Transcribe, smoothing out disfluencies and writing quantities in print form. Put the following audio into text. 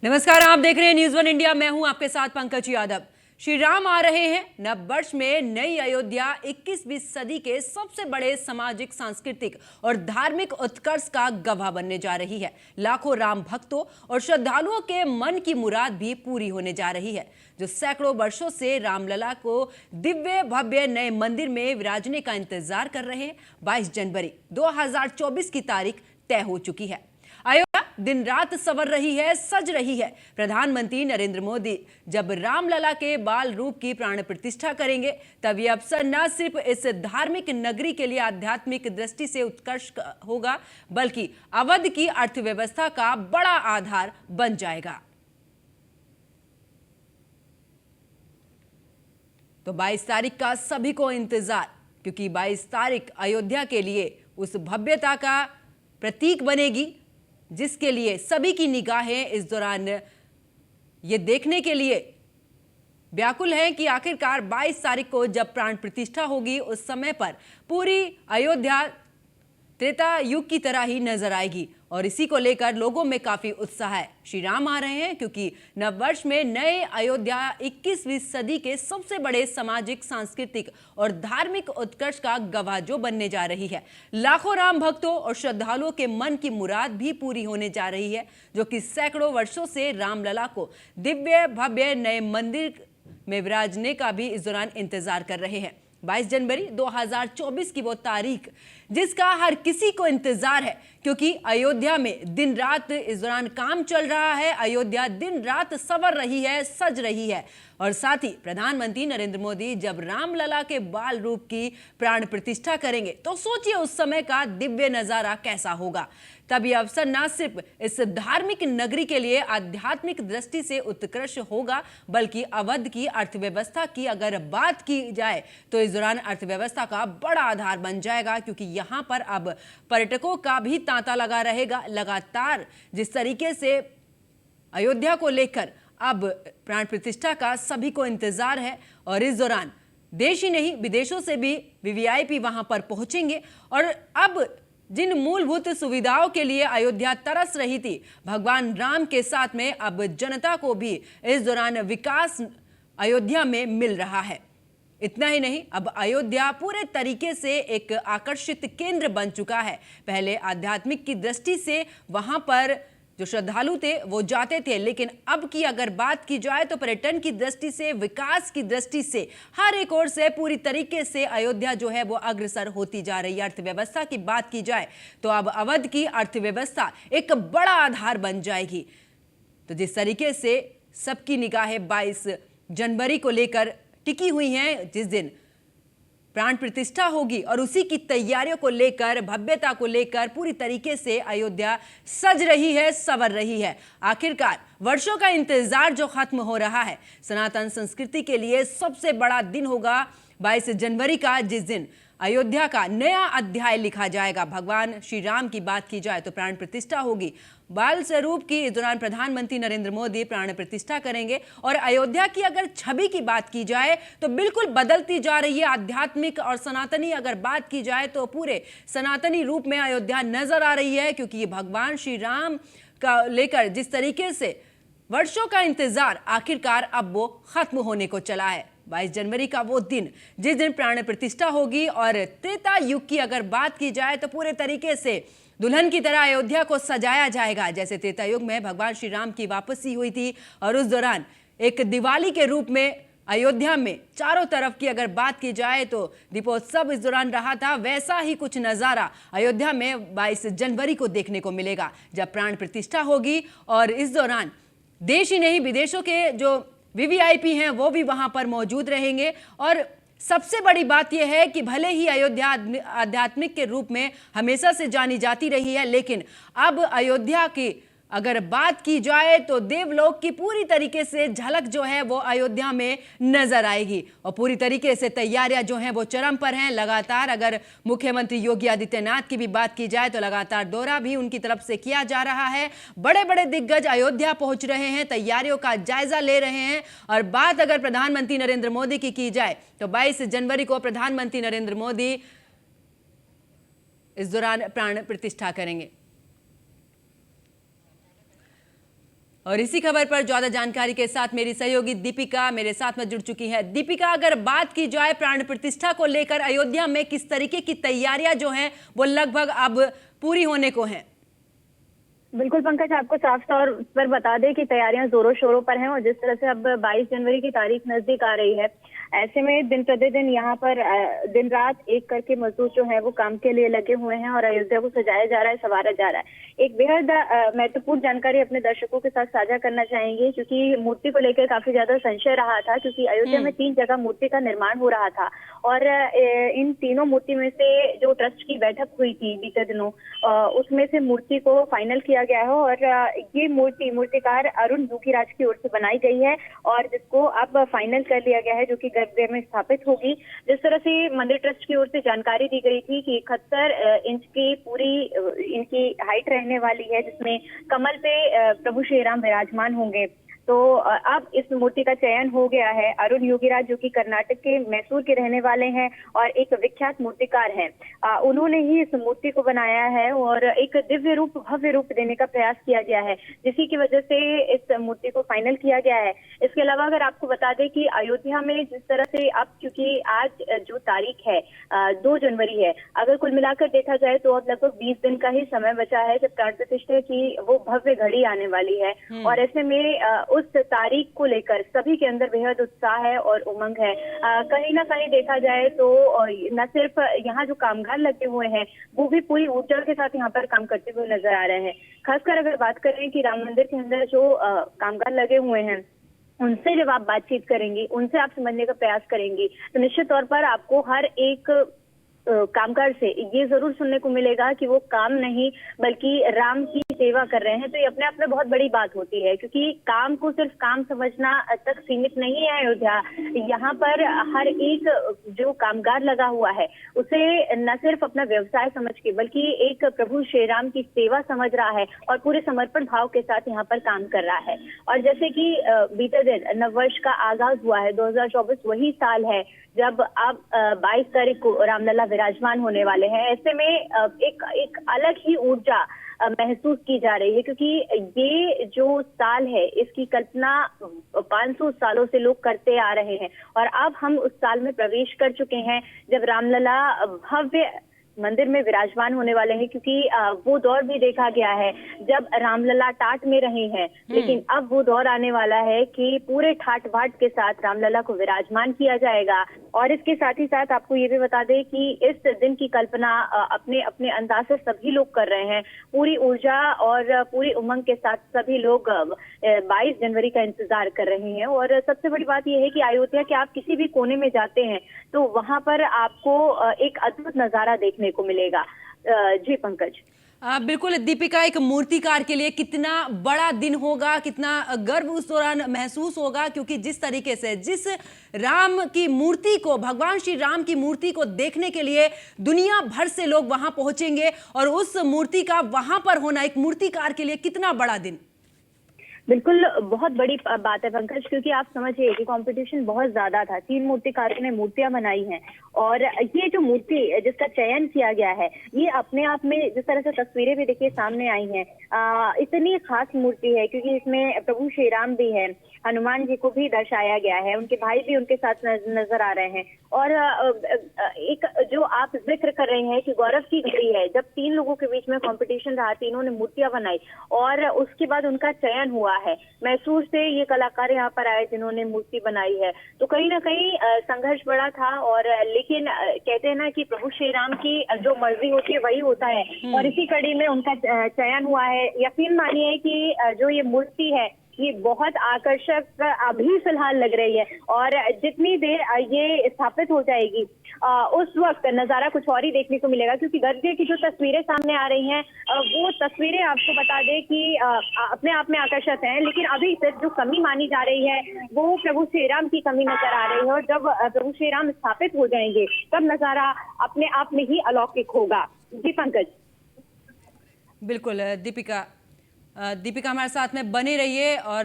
नमस्कार, आप देख रहे हैं न्यूज़ वन इंडिया। मैं हूं आपके साथ पंकज यादव। श्री राम आ रहे हैं। नव वर्ष में नई अयोध्या 21वीं सदी के सबसे बड़े सामाजिक, सांस्कृतिक और धार्मिक उत्कर्ष का गवाह बनने जा रही है। लाखों राम भक्तों और श्रद्धालुओं के मन की मुराद भी पूरी होने जा रही है, जो सैकड़ों वर्षों से रामलला को दिव्य भव्य नए मंदिर में विराजने का इंतजार कर रहे हैं। 22 जनवरी 2024 की तारीख तय हो चुकी है। अयोध्या दिन रात संवर रही है, सज रही है। प्रधानमंत्री नरेंद्र मोदी जब रामलला के बाल रूप की प्राण प्रतिष्ठा करेंगे, तब यह अवसर न सिर्फ इस धार्मिक नगरी के लिए आध्यात्मिक दृष्टि से उत्कर्ष होगा, बल्कि अवध की अर्थव्यवस्था का बड़ा आधार बन जाएगा। तो 22 तारीख का सभी को इंतजार, क्योंकि 22 तारीख अयोध्या के लिए उस भव्यता का प्रतीक बनेगी जिसके लिए सभी की निगाहें इस दौरान ये देखने के लिए व्याकुल हैं कि आखिरकार 22 तारीख को जब प्राण प्रतिष्ठा होगी, उस समय पर पूरी अयोध्या त्रेता युग की तरह ही नजर आएगी। और इसी को लेकर लोगों में काफी उत्साह है। श्री राम आ रहे हैं, क्योंकि नववर्ष में नए अयोध्या 21वीं सदी के सबसे बड़े सामाजिक, सांस्कृतिक और धार्मिक उत्कर्ष का गवाह जो बनने जा रही है। लाखों राम भक्तों और श्रद्धालुओं के मन की मुराद भी पूरी होने जा रही है, जो कि सैकड़ों वर्षों से रामलला को दिव्य भव्य नए मंदिर में विराजने का भी इस दौरान इंतजार कर रहे हैं। 22 जनवरी 2024 की वो तारीख जिसका हर किसी को इंतजार है, क्योंकि अयोध्या में दिन रात इस दौरान काम चल रहा है। अयोध्या दिन रात संवर रही है, सज रही है। और साथ ही प्रधानमंत्री नरेंद्र मोदी जब रामलला के बाल रूप की प्राण प्रतिष्ठा करेंगे, तो सोचिए उस समय का दिव्य नजारा कैसा होगा। तब यह अवसर न सिर्फ इस धार्मिक नगरी के लिए आध्यात्मिक दृष्टि से उत्कृष्ट होगा, बल्कि अवध की अर्थव्यवस्था की अगर बात की जाए तो इस दौरान अर्थव्यवस्था का बड़ा आधार बन जाएगा, क्योंकि यहां पर अब पर्यटकों का भी तांता लगा रहेगा। लगातार जिस तरीके से अयोध्या को लेकर अब प्राण प्रतिष्ठा का सभी को इंतजार है, और इस दौरान देश ही नहीं विदेशों से भी वीवीआईपी वहां पर पहुंचेंगे। और अब जिन मूलभूत सुविधाओं के लिए अयोध्या तरस रही थी, भगवान राम के साथ में अब जनता को भी इस दौरान विकास अयोध्या में मिल रहा है। इतना ही नहीं, अब अयोध्या पूरे तरीके से एक आकर्षित केंद्र बन चुका है। पहले आध्यात्मिक की दृष्टि से वहां पर जो श्रद्धालु थे वो जाते थे, लेकिन अब की अगर बात की जाए तो पर्यटन की दृष्टि से, विकास की दृष्टि से हर एक ओर से पूरी तरीके से अयोध्या जो है वो अग्रसर होती जा रही है। अर्थव्यवस्था की बात की जाए तो अब अवध की अर्थव्यवस्था एक बड़ा आधार बन जाएगी। तो जिस तरीके से सबकी निगाहें 22 जनवरी को लेकर टिकी हुई हैं, जिस दिन प्राण प्रतिष्ठा होगी, और उसी की तैयारियों को लेकर, भव्यता को लेकर पूरी तरीके से अयोध्या सज रही है, संवर रही है। आखिरकार वर्षों का इंतजार जो खत्म हो रहा है, सनातन संस्कृति के लिए सबसे बड़ा दिन होगा 22 जनवरी का, जिस दिन अयोध्या का नया अध्याय लिखा जाएगा। भगवान श्री राम की बात की जाए तो प्राण प्रतिष्ठा होगी बाल स्वरूप की। इस दौरान प्रधानमंत्री नरेंद्र मोदी प्राण प्रतिष्ठा करेंगे। और अयोध्या की अगर छवि की बात की जाए तो बिल्कुल बदलती जा रही है। आध्यात्मिक और सनातनी अगर बात की जाए तो पूरे सनातनी रूप में अयोध्या नजर आ रही है, क्योंकि भगवान श्री राम का लेकर जिस तरीके से वर्षों का इंतजार आखिरकार अब वो खत्म होने को चला है। 22 जनवरी का वो दिन जिस दिन प्राण प्रतिष्ठा होगी। और त्रेता युग की अगर बात की जाए तो पूरे तरीके से दुल्हन की तरह अयोध्या को सजाया जाएगा, जैसे त्रेता युग में भगवान श्री राम की वापसी हुई थी। और उस दौरान एक दिवाली के रूप में अयोध्या में चारों तरफ की अगर बात की जाए तो दीपोत्सव इस दौरान रहा था, वैसा ही कुछ नज़ारा अयोध्या में 22 जनवरी को देखने को मिलेगा, जब प्राण प्रतिष्ठा होगी। और इस दौरान देश ही नहीं विदेशों के जो वीवीआईपी हैं वो भी वहां पर मौजूद रहेंगे। और सबसे बड़ी बात यह है कि भले ही अयोध्या आध्यात्मिक के रूप में हमेशा से जानी जाती रही है, लेकिन अब अयोध्या की अगर बात की जाए तो देवलोक की पूरी तरीके से झलक जो है वो अयोध्या में नजर आएगी। और पूरी तरीके से तैयारियां जो हैं वो चरम पर हैं। लगातार अगर मुख्यमंत्री योगी आदित्यनाथ की भी बात की जाए तो लगातार दौरा भी उनकी तरफ से किया जा रहा है। बड़े बड़े दिग्गज अयोध्या पहुंच रहे हैं, तैयारियों का जायजा ले रहे हैं। और बात अगर प्रधानमंत्री नरेंद्र मोदी की जाए तो 22 जनवरी को प्रधानमंत्री नरेंद्र मोदी इस दौरान प्राण प्रतिष्ठा करेंगे। और इसी खबर पर ज्यादा जानकारी के साथ मेरी सहयोगी दीपिका मेरे साथ में जुड़ चुकी है। दीपिका, अगर बात की जाए प्राण प्रतिष्ठा को लेकर अयोध्या में किस तरीके की तैयारियां जो हैं वो लगभग अब पूरी होने को हैं? बिल्कुल पंकज, आपको साफ तौर पर बता दें कि तैयारियां जोरों शोरों पर हैं और जिस तरह से अब 22 जनवरी की तारीख नजदीक आ रही है, ऐसे में दिन प्रतिदिन यहाँ पर दिन रात एक करके मजदूर जो है वो काम के लिए लगे हुए हैं और अयोध्या को सजाया जा रहा है, संवारा जा रहा है। एक बेहद महत्वपूर्ण जानकारी अपने दर्शकों के साथ साझा करना चाहेंगे, क्योंकि मूर्ति को लेकर काफी ज्यादा संशय रहा था, क्योंकि अयोध्या में 3 जगह मूर्ति का निर्माण हो रहा था और इन तीनों मूर्ति में से जो ट्रस्ट की बैठक हुई थी बीते दिनों, उसमें से मूर्ति को फाइनल किया गया है और ये मूर्तिकार अरुण योगीराज की ओर से बनाई गई है और जिसको अब फाइनल कर लिया गया है, जो कि गर्भगृह में स्थापित होगी। जिस तरह से मंदिर ट्रस्ट की ओर से जानकारी दी गई थी कि 71 इंच की पूरी इनकी हाइट रहने वाली है, जिसमें कमल पे प्रभु श्री राम विराजमान होंगे। तो अब इस मूर्ति का चयन हो गया है। अरुण योगीराज, जो कि कर्नाटक के मैसूर के रहने वाले हैं और एक विख्यात मूर्तिकार हैं, उन्होंने ही इस मूर्ति को बनाया है और एक दिव्य रूप, भव्य रूप देने का प्रयास किया गया है, जिसी की वजह से इस मूर्ति को फाइनल किया गया है। इसके अलावा अगर आपको बता दें कि अयोध्या में जिस तरह से अब, क्योंकि आज जो तारीख है 2 जनवरी है, अगर कुल मिलाकर देखा जाए तो अब लगभग 20 दिन का ही समय बचा है जब प्राण प्रतिष्ठा की वो भव्य घड़ी आने वाली है। और ऐसे में उस तारीख को लेकर सभी के अंदर बेहद उत्साह है और उमंग है। कहीं ना कहीं देखा जाए तो न सिर्फ यहाँ जो कामगार लगे हुए हैं वो भी पूरी ऊर्जा के साथ यहाँ पर काम करते हुए नजर आ रहे हैं। खासकर अगर बात करें कि राम मंदिर के अंदर जो कामगार लगे हुए हैं, उनसे जब आप बातचीत करेंगी, उनसे आप समझने का प्रयास करेंगी, तो निश्चित तौर पर आपको हर एक कामगार से ये जरूर सुनने को मिलेगा कि वो काम नहीं बल्कि राम की सेवा कर रहे हैं। तो ये अपने आप में बहुत बड़ी बात होती है, क्योंकि काम को सिर्फ काम समझना तक सीमित नहीं है अयोध्या। यहाँ पर हर एक जो कामगार लगा हुआ है उसे न सिर्फ अपना व्यवसाय समझ के बल्कि एक प्रभु श्री राम की सेवा समझ रहा है और पूरे समर्पण भाव के साथ यहाँ पर काम कर रहा है। और जैसे कि बीते दिन नववर्ष का आगाज हुआ है, 2024 वही साल है जब अब 22 तारीख को रामलला विराजमान होने वाले हैं। ऐसे में एक अलग ही ऊर्जा महसूस की जा रही है, क्योंकि ये जो साल है इसकी कल्पना 500 सालों से लोग करते आ रहे हैं और अब हम उस साल में प्रवेश कर चुके हैं जब रामलला भव्य मंदिर में विराजमान होने वाले हैं। क्योंकि वो दौर भी देखा गया है जब रामलला टाट में रहे हैं, लेकिन अब वो दौर आने वाला है कि पूरे ठाट बाट के साथ रामलला को विराजमान किया जाएगा। और इसके साथ ही साथ आपको ये भी बता दें कि इस दिन की कल्पना अपने अपने अंदाज से सभी लोग कर रहे हैं। पूरी ऊर्जा और पूरी उमंग के साथ सभी लोग 22 जनवरी का इंतजार कर रहे हैं। और सबसे बड़ी बात यह है कि अयोध्या के आप किसी भी कोने में जाते हैं तो वहां पर आपको एक अद्भुत नजारा देखने को मिलेगा। जी पंकज। बिल्कुल दीपिका, एक मूर्तिकार के लिए कितना बड़ा दिन होगा, कितना गर्व उस दौरान महसूस होगा, क्योंकि जिस तरीके से जिस राम की मूर्ति को, भगवान श्री राम की मूर्ति को देखने के लिए दुनिया भर से लोग वहां पहुंचेंगे और उस मूर्ति का वहां पर होना एक मूर्तिकार के लिए कितना बड़ा दिन। बिल्कुल बहुत बड़ी बात है पंकज, क्योंकि आप समझिए कि कंपटीशन बहुत ज्यादा था। 3 मूर्तिकारों ने मूर्तियां बनाई हैं और ये जो मूर्ति जिसका चयन किया गया है ये अपने आप में, जिस तरह से तस्वीरें भी देखिए सामने आई हैं, इतनी खास मूर्ति है क्योंकि इसमें प्रभु श्री राम भी है, हनुमान जी को भी दर्शाया गया है, उनके भाई भी उनके साथ नजर आ रहे हैं। और एक जो आप जिक्र कर रहे हैं कि गौरव की घड़ी है, जब 3 लोगों के बीच में कंपटीशन रहा, तीनों ने मूर्तियां बनाई और उसके बाद उनका चयन हुआ है। मैसूर से ये कलाकार यहाँ पर आए जिन्होंने मूर्ति बनाई है। तो कहीं ना कहीं संघर्ष बड़ा था, और लेकिन कहते हैं ना कि प्रभु श्री राम की जो मर्जी होती है वही होता है, और इसी कड़ी में उनका चयन हुआ है। यकीन मानिए कि जो ये मूर्ति है ये बहुत आकर्षक अभी फिलहाल लग रही है, और जितनी देर ये स्थापित हो जाएगी उस वक्त नजारा कुछ और ही देखने को मिलेगा। क्योंकि गर्भगृह की जो तस्वीरें सामने आ रही हैं वो तस्वीरें आपको बता दें कि अपने आप में आकर्षक हैं, लेकिन अभी तक जो कमी मानी जा रही है वो प्रभु श्री राम की कमी नजर आ रही है। और जब प्रभु श्री राम स्थापित हो जाएंगे तब नजारा अपने आप में ही अलौकिक होगा। जी पंकज। बिल्कुल दीपिका हमारे साथ में बने रहिए और